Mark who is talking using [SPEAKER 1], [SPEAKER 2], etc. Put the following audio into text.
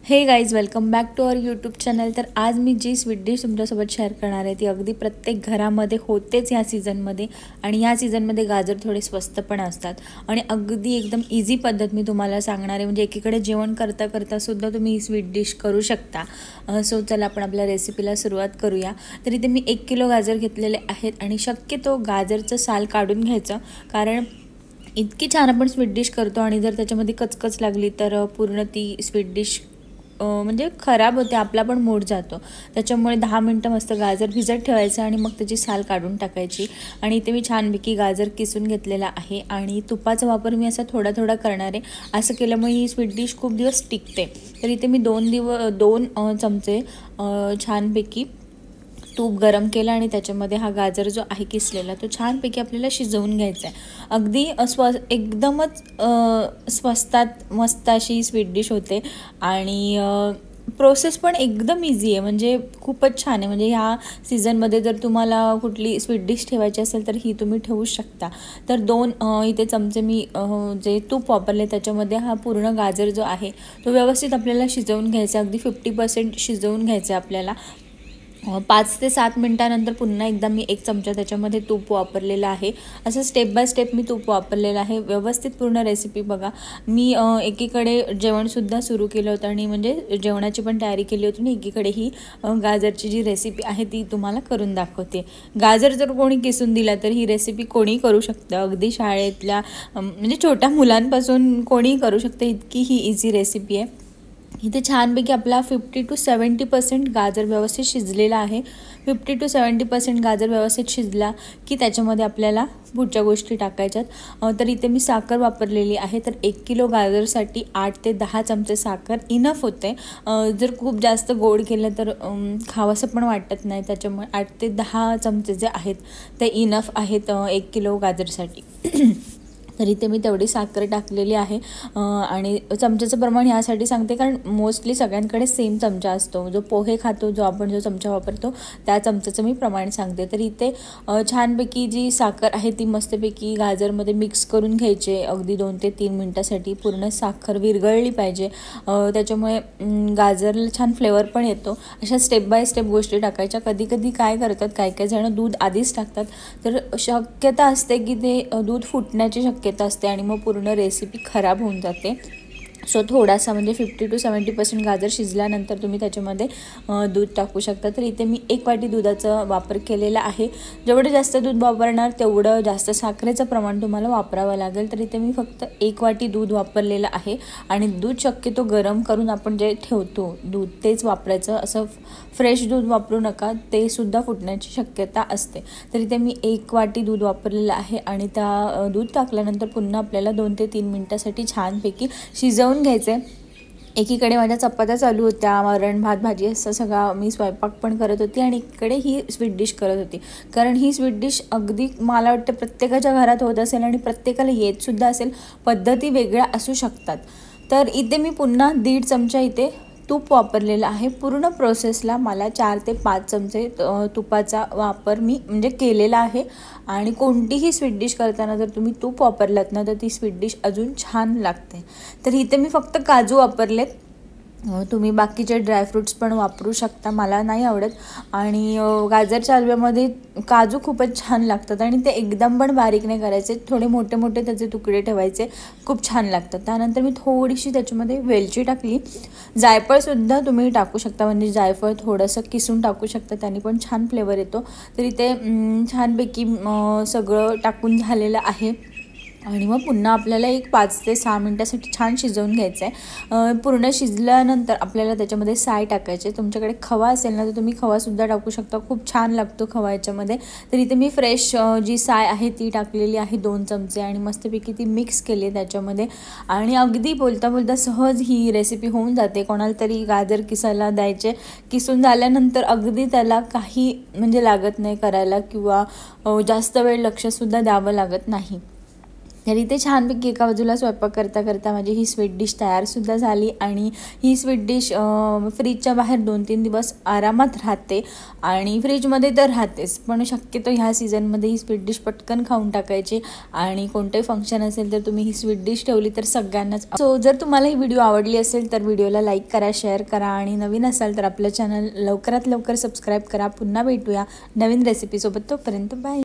[SPEAKER 1] हे guys, welcome back to our YouTube channel. तर आज मी जी स्वीट डिश तुमच्यासोबत शेअर करणार आहे ती अगदी प्रत्येक घरामध्ये होतेच ह्या सीझनमध्ये. आणि ह्या सीझनमध्ये गाजर थोडे स्वस्त पण असतात आणि अगदी एकदम इझी पद्धत मी तुम्हाला सांगणार आहे. म्हणजे एकीकडे जेवण करता करता सुद्धा तुम्ही ही स्वीट डिश करू शकता. सो चला आपण आपल्या रेसिपीला सुरुवात करूया. तर इथे मी 1 किलो गाजर घेतलेले आहेत आणि शक्यतो गाजरचं साल काढून घ्यायचं, कारण इतकी छान आपण स्वीट डिश करतो आणि जर त्याच्यामध्ये कचकच लागली तर पूर्ण ती स्वीट डिश म्हणजे खराब होते, आपला पण मूड जातो. त्याच्यामुळे 10 मिनटं मस्त गाजर भिजत ठेवायचं आणि मग त्याची साल काढून टाकायची. आणि इथे मी छानपैकी गाजर किसून घेतलेला आहे आणि तुपाचा वापर मी असा थोडा थोडा करणार आहे. असं केल्यामुळे ही स्वीट डिश खूप दिवस टिकते. तर इथे मी 2 चमचे छानपैकी तूप गरम केलं आणि त्याच्यामध्ये हा गाजर जो आहे किसलेला तो छानपैकी आपल्याला शिजवून घ्यायचा आहे. अगदी एकदमच स्वस्तात मस्त अशी स्वीट डिश होते आणि प्रोसेस पण एकदम इझी आहे. म्हणजे खूपच छान आहे. म्हणजे ह्या सीझनमध्ये जर तुम्हाला कुठली स्वीट डिश ठेवायची असेल तर ही तुम्ही ठेवू शकता. तर 2 इथे चमचे मी जे तूप वापरले त्याच्यामध्ये हा पूर्ण गाजर जो आहे तो व्यवस्थित आपल्याला शिजवून घ्यायचा. अगदी 50% शिजवून घ्यायचं आपल्याला. 5 ते 7 मिनटानंतर पुन्हा एकदा मी 1 चमचा त्याच्यामध्ये तूप वापरलेलं आहे. असं स्टेप बाय स्टेप मी तूप वापरलेलं आहे. व्यवस्थित पूर्ण रेसिपी बघा. मी एकीकडे जेवणसुद्धा सुरू केलं होतं आणि म्हणजे जेवणाची पण तयारी केली होती आणि एकीकडे ही गाजरची जी रेसिपी आहे ती तुम्हाला करून दाखवते. गाजर जर कोणी किसून दिला तर ही रेसिपी कोणी करू शकतं. अगदी शाळेतल्या म्हणजे छोट्या मुलांपासून कोणी करू शकतं, इतकी ही इझी रेसिपी आहे. इथे छानपैकी आपला 50 to 70% गाजर व्यवस्थित शिजलेला आहे. 50 to 70% गाजर व्यवस्थित शिजला की त्याच्यामध्ये आपल्याला पुढच्या गोष्टी टाकायच्यात. तर इथे मी साखर वापरलेली आहे. तर 1 किलो गाजरसाठी 8 ते 10 चमचे साखर इनफ होते. जर खूप जास्त गोड केलं तर खावंसं पण वाटत नाही. त्याच्यामुळे 8 ते 10 चमचे जे आहेत ते इनफ आहेत 1 किलो गाजरसाठी. तर इथे मी तेवढी साखर टाकलेली आहे. आणि चमच्याचं प्रमाण ह्यासाठी सांगते कारण मोस्टली सगळ्यांकडे सेम चमचा असतो. जो पोहे खातो जो आपण जो चमचा वापरतो त्या चमच्याचं मी प्रमाण सांगते. तर इथे छानपैकी जी साखर आहे ती मस्तपैकी गाजरमध्ये मिक्स करून घ्यायचे. अगदी 2 ते 3 मिनटासाठी पूर्ण साखर विरघळली पाहिजे. त्याच्यामुळे गाजरला छान फ्लेवर पण येतो. अशा स्टेप बाय स्टेप गोष्टी टाकायच्या. कधी कधी काय करतात काही जण दूध आधीच टाकतात, तर शक्यता असते की ते दूध फुटण्याची शक्यता असते आणि मग पूर्ण रेसिपी खराब होऊन जाते. सो थोडासा म्हणजे 50 to 70% गाजर शिजल्यानंतर तुम्ही त्याच्यामध्ये दूध टाकू शकता. तर इथे मी 1 वाटी दुधाचा वापर केलेला आहे. जेवढं जास्त दूध वापरणार तेवढं जास्त साखरेचं प्रमाण तुम्हाला वापरावं लागेल. तर इथे मी फक्त 1 वाटी दूध वापरलेलं आहे आणि दूध शक्यतो गरम करून आपण जे ठेवतो दूध तेच वापरायचं. असं फ्रेश दूध वापरू नका, ते सुद्धा फुटण्याची शक्यता असते. तर इथे मी 1 वाटी दूध वापरलेलं आहे आणि त्या दूध टाकल्यानंतर पुन्हा आपल्याला 2 ते 3 मिनटासाठी छानपैकी शिजवून घ्यायचे. एकीकडे माझ्या चपात्या चालू होत्या, वरण भात भाजी असं सगळा मी स्वयंपाक पण करत होती आणि एकीकडे ही स्वीट डिश करत होती. कारण ही स्वीट डिश अगदी मला वाटतं प्रत्येकाच्या घरात होत असेल आणि प्रत्येकाला येतसुद्धा असेल. पद्धती वेगळ्या असू शकतात. तर इथे मी पुन्हा 1.5 चमचा इथे तूप वापरलेलं आहे. पूर्ण प्रोसेसला मला 4 ते 5 चमचे तुपाचा वापर मी म्हणजे केलेला आहे. आणि कोणतीही स्वीट डिश करताना जर तुम्ही तूप वापरलात ना तर ती स्वीट डिश अजून छान लागते. तर इथे मी फक्त काजू वापरलेत. तुम्ही बाकीचे ड्रायफ्रूट्स पण वापरू शकता, मला नाही आवडत. आणि गाजरच्या हलव्यामध्ये काजू खूपच छान लागतात आणि ते एकदम पण बारीक नाही करायचे, थोडे मोठे मोठे त्याचे तुकडे ठेवायचे, खूप छान लागतात. त्यानंतर मी थोडीशी त्याच्यामध्ये वेलची टाकली. जायफळसुद्धा तुम्ही टाकू शकता, म्हणजे जायफळ थोडंसं किसून टाकू शकता, त्याने पण छान फ्लेवर येतो. तर इथे छानपैकी सगळं टाकून झालेलं आहे आणि मग पुन्हा आपल्याला 5 ते 6 मिनटासाठी छान शिजवून घ्यायचं आहे. पूर्ण शिजल्यानंतर आपल्याला त्याच्यामध्ये साय टाकायचे. तुमच्याकडे खवा असेल ना तर तुम्ही खवासुद्धा टाकू शकता, खूप छान लागतो खवा याच्यामध्ये. तर इथे मी फ्रेश जी साय आहे ती टाकलेली आहे 2 चमचे आणि मस्तपैकी ती मिक्स केली आहे त्याच्यामध्ये. आणि अगदी बोलता बोलता सहज ही रेसिपी होऊन जाते. कोणाला तरी गाजर किसायला द्यायचे, किसून झाल्यानंतर अगदी त्याला काही म्हणजे लागत नाही करायला किंवा जास्त वेळ लक्षसुद्धा द्यावं लागत नाही. तर इथे छानपैकी एका बाजूला स्वयंपाक करता करता माझी ही स्वीट डिश तयारसुद्धा झाली आणि ही स्वीट डिश फ्रीजच्या बाहेर 2-3 दिवस आरामात राहते आणि फ्रीजमध्ये तर राहतेच, पण शक्यतो ह्या सीझनमध्ये ही स्वीट डिश पटकन खाऊन टाकायची आणि कोणतेही फंक्शन असेल तर तुम्ही ही स्वीट डिश ठेवली तर सगळ्यांनाच. सो जर तुम्हाला ही व्हिडिओ आवडली असेल तर व्हिडिओला लाईक करा, शेअर करा आणि नवीन असाल तर आपलं चॅनल लवकरात लवकर सबस्क्राईब करा. पुन्हा भेटूया नवीन रेसिपीसोबत, तोपर्यंत बाय.